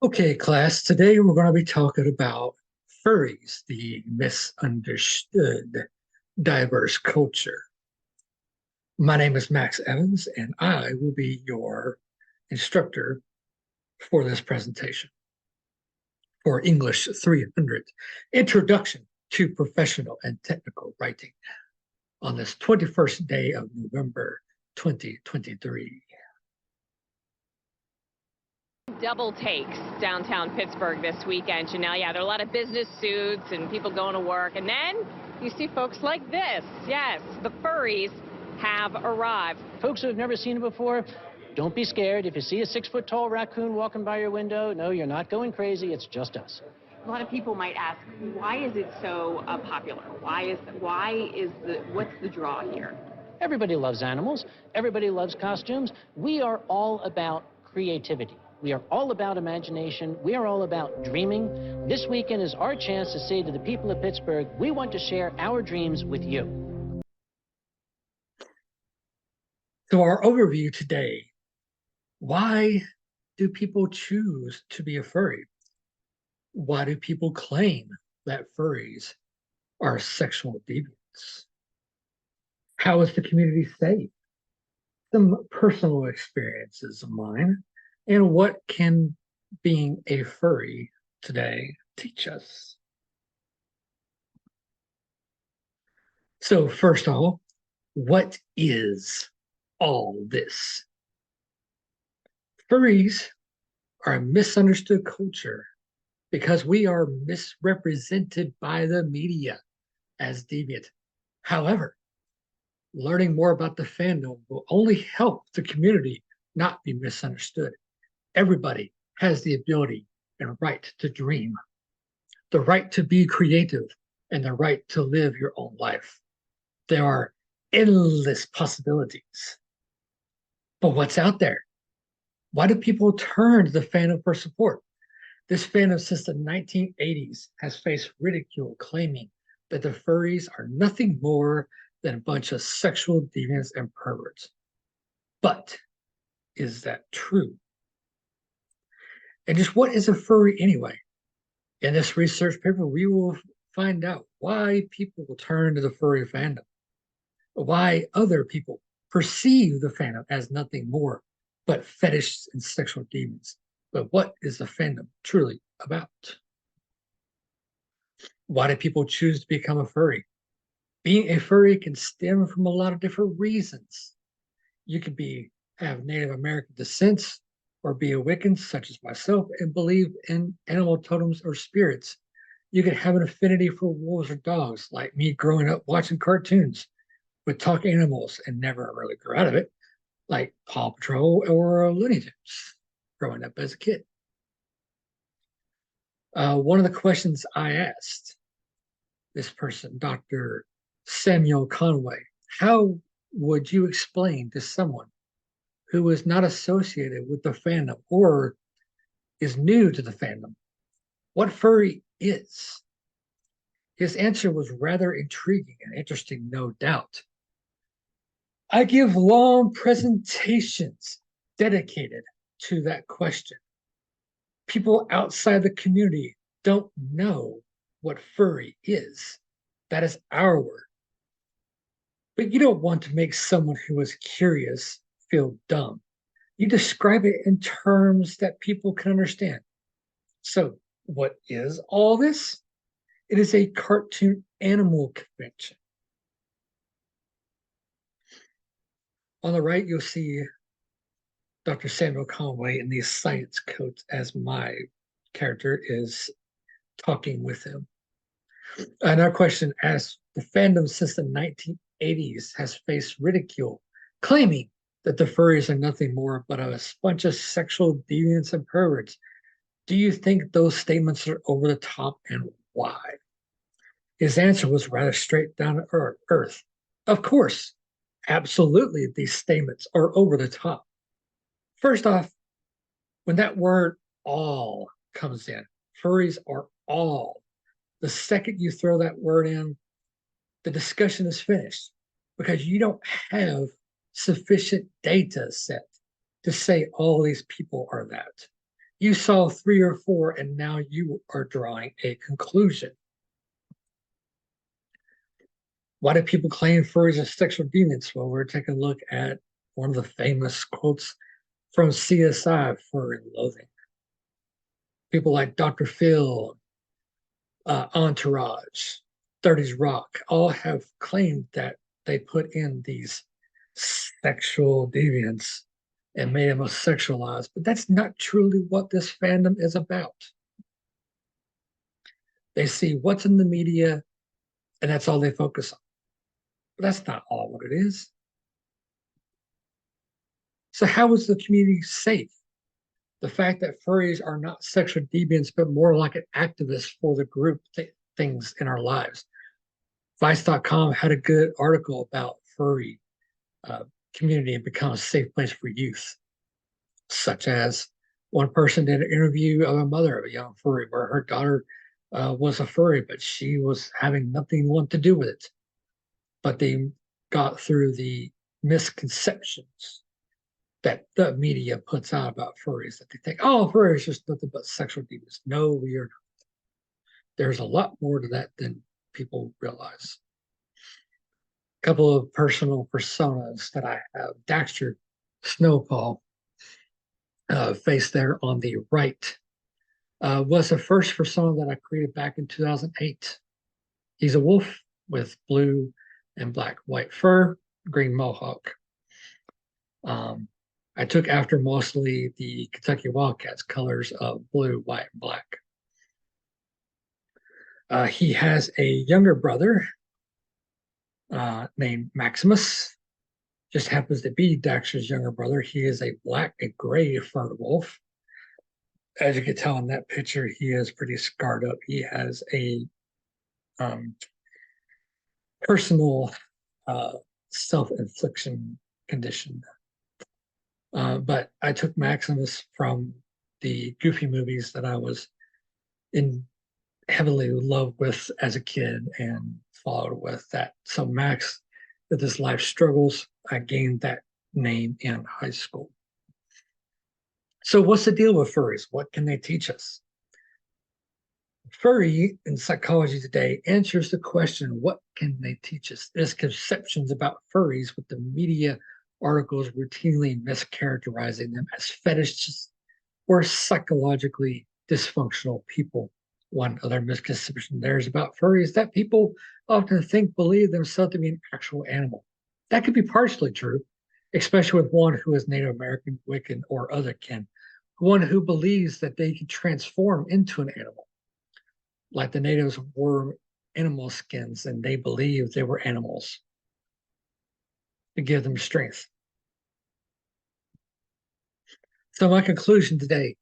Okay, class, today we're going to be talking about furries, the misunderstood diverse culture. My name is Max Evans, and I will be your instructor for this presentation for English 300 Introduction to Professional and Technical Writing on this 21st day of November 2023. Double takes downtown Pittsburgh this weekend, Janelle. Yeah, there are a lot of business suits and people going to work. And then you see folks like this. Yes, the furries have arrived. Folks who have never seen it before, don't be scared. If you see a 6-foot-tall raccoon walking by your window, no, you're not going crazy. It's just us. A lot of people might ask, why is it so popular? What's the draw here? Everybody loves animals. Everybody loves costumes. We are all about creativity. We are all about imagination. We are all about dreaming. This weekend is our chance to say to the people of Pittsburgh, we want to share our dreams with you. So our overview today, why do people choose to be a furry? Why do people claim that furries are sexual deviants? How is the community safe? Some personal experiences of mine, and what can being a furry today teach us? So first of all, what is all this? Furries are a misunderstood culture because we are misrepresented by the media as deviant. However, learning more about the fandom will only help the community not be misunderstood. Everybody has the ability and right to dream, the right to be creative, and the right to live your own life. There are endless possibilities. But what's out there? Why do people turn to the fandom for support? This fandom since the 1980s has faced ridicule, claiming that the furries are nothing more than a bunch of sexual deviants and perverts. But is that true? And just what is a furry anyway? In this research paper, we will find out why people will turn to the furry fandom, why other people perceive the fandom as nothing more but fetishes and sexual demons. But what is the fandom truly about? Why do people choose to become a furry? Being a furry can stem from a lot of different reasons. You could have Native American descent or be a Wiccan, such as myself, and believe in animal totems or spirits. You could have an affinity for wolves or dogs, like me growing up watching cartoons with talking animals and never really grew out of it, like Paw Patrol or Looney Tunes growing up as a kid. One of the questions I asked this person, Dr. Samuel Conway, how would you explain to someone who is not associated with the fandom or is new to the fandom what furry is? His answer was rather intriguing and interesting, no doubt. I give long presentations dedicated to that question. People outside the community don't know what furry is. That is our word. But you don't want to make someone who is curious feel dumb. You describe it in terms that people can understand. So, what is all this? It is a cartoon animal convention. On the right, you'll see Dr. Samuel Conway in these science coats as my character is talking with him. And our question asks, the fandom since the 1980s has faced ridicule, claiming that the furries are nothing more but a bunch of sexual deviants and perverts. Do you think those statements are over the top, and why? His answer was rather straight down to earth. Of course, absolutely, these statements are over the top. First off, when that word all comes in, furries are all. The second you throw that word in, the discussion is finished because you don't have sufficient data set to say all these people are that. You saw 3 or 4, and now you are drawing a conclusion. Why do people claim furries are sexual deviants? Well, we're taking a look at one of the famous quotes from CSI, Furry and Loathing. People like Dr. Phil, Entourage, 30s Rock, all have claimed that they put in these sexual deviants and made them sexualized, but that's not truly what this fandom is about. They see what's in the media, and that's all they focus on. But that's not all what it is. So how is the community safe? The fact that furries are not sexual deviants, but more like an activist for the group things in our lives. Vice.com had a good article about furry community and become a safe place for youth, such as one person did an interview of a mother of a young furry where her daughter was a furry, but she was having nothing to do with it. But they got through the misconceptions that the media puts out about furries, that they think, oh, furry is just nothing but sexual deviants. No, we are not. There's a lot more to that than people realize. A couple of personal personas that I have. Daxter Snowfall, face there on the right, was the first persona that I created back in 2008. He's a wolf with blue and white fur, green mohawk. I took after mostly the Kentucky Wildcats colors of blue, white, and black. He has a younger brother named Maximus. Just happens to be Daxter's younger brother. He is a black and gray fur wolf. As you can tell in that picture, he is pretty scarred up. He has a personal self-infliction condition. But I took Maximus from the Goofy movies that I was heavily in love with as a kid and followed with that. So Max, with his life struggles, I gained that name in high school. So what's the deal with furries? What can they teach us? Furry in psychology today answers the question, what can they teach us? There's conceptions about furries with the media articles routinely mischaracterizing them as fetishists or psychologically dysfunctional people. One other misconception there is about furries that people often believe themselves to be an actual animal. That could be partially true, especially with one who is Native American, Wiccan, or other kin, one who believes that they can transform into an animal. Like the natives wore animal skins and they believed they were animals to give them strength. So my conclusion today,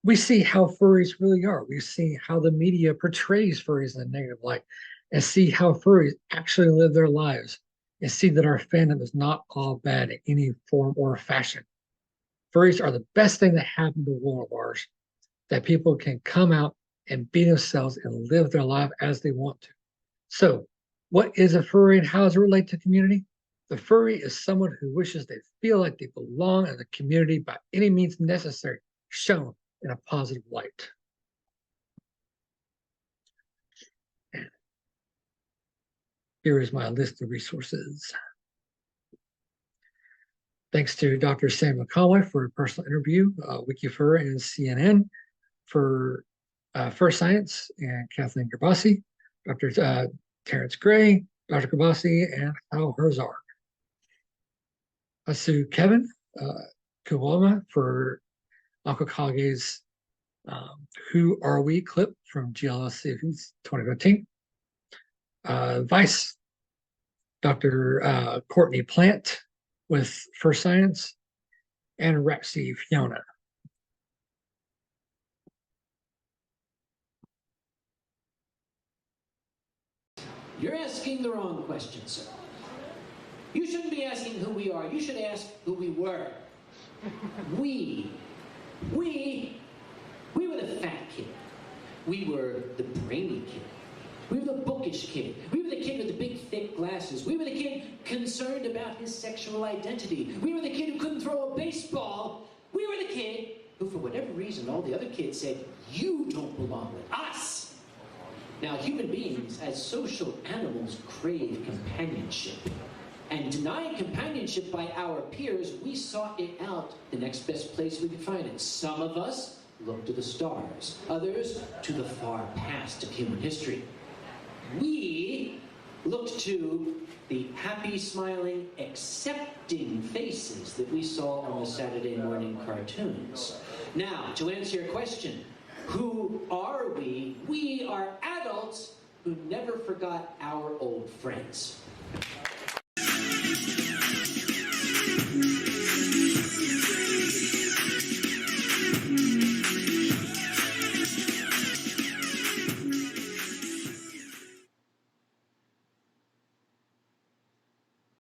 we see how furries really are. We see how the media portrays furries in a negative light and see how furries actually live their lives and see that our fandom is not all bad in any form or fashion. Furries are the best thing that happened to the world of ours, that people can come out and be themselves and live their life as they want to. So what is a furry and how does it relate to community? The furry is someone who wishes they feel like they belong in the community by any means necessary, shown in a positive light. And here is my list of resources. Thanks to Dr. Sam McCallway for a personal interview, WikiFur and CNN for First Science, and Kathleen Gerbasi, Dr. Terrence Gray, Dr. Gerbasi, and Hal Herzog. To Kevin Kuwama for Uncle Kage's Who Are We clip from GLS 2015. Vice, Dr. Courtney Plant with First Science, and Rexy Fiona. You're asking the wrong question, sir. You shouldn't be asking who we are. You should ask who we were. We were the fat kid. We were the brainy kid. We were the bookish kid. We were the kid with the big, thick glasses. We were the kid concerned about his sexual identity. We were the kid who couldn't throw a baseball. We were the kid who, for whatever reason, and all the other kids said, "You don't belong with us." Now, human beings, as social animals, crave companionship. And denied companionship by our peers, we sought it out the next best place we could find it. Some of us looked to the stars, others to the far past of human history. We looked to the happy, smiling, accepting faces that we saw on the Saturday morning cartoons. Now, to answer your question, who are we? We are adults who never forgot our old friends.